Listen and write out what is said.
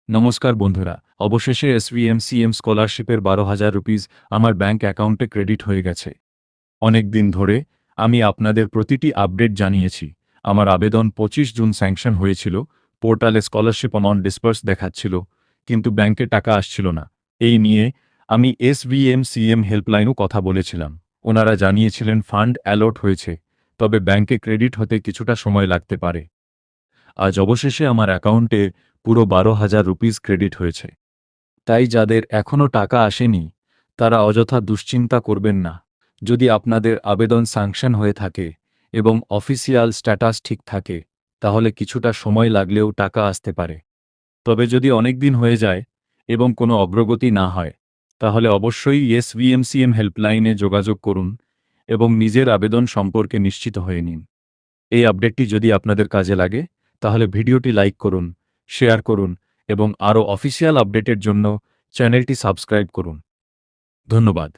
নমস্কার বন্ধুরা, অবশেষে এসভিএমসিএম স্কলারশিপের 12,000 রুপিস আমার ব্যাংক অ্যাকাউন্টে ক্রেডিট হয়ে গেছে। অনেক দিন ধরে আমি আপনাদের প্রতিটি আপডেট জানিয়েছি। আমার আবেদন 25 জুন স্যাংশন হয়েছিল, পোর্টালে স্কলারশিপ অন ডিসবার্স দেখাচ্ছিল, কিন্তু ব্যাংকে টাকা আসছিল না। এই নিয়ে আমি এসভিএমসিএম হেল্পলাইনও কথা বলেছিলাম। ওনারা জানিয়েছিলেন ফান্ড অ্যালট হয়েছে, তবে ব্যাংকে ক্রেডিট হতে কিছুটা সময় লাগতে পারে। আজ অবশেষে আমার অ্যাকাউন্টে পুরো 12,000 রুপিস ক্রেডিট হয়েছে। তাই যাদের এখনও টাকা আসেনি তারা অযথা দুশ্চিন্তা করবেন না। যদি আপনাদের আবেদন স্যাংশন হয়ে থাকে এবং অফিসিয়াল স্ট্যাটাস ঠিক থাকে, তাহলে কিছুটা সময় লাগলেও টাকা আসতে পারে। তবে যদি অনেক দিন হয়ে যায় এবং কোনো অগ্রগতি না হয়, তাহলে অবশ্যই এসভিএমসিএম হেল্পলাইনে যোগাযোগ করুন এবং নিজের আবেদন সম্পর্কে নিশ্চিত হয়ে নিন। এই আপডেটটি যদি আপনাদের কাজে লাগে, তাহলে ভিডিওটি লাইক করুন, শেয়ার করুন এবং আরও অফিসিয়াল আপডেটের জন্য চ্যানেলটি সাবস্ক্রাইব করুন। ধন্যবাদ।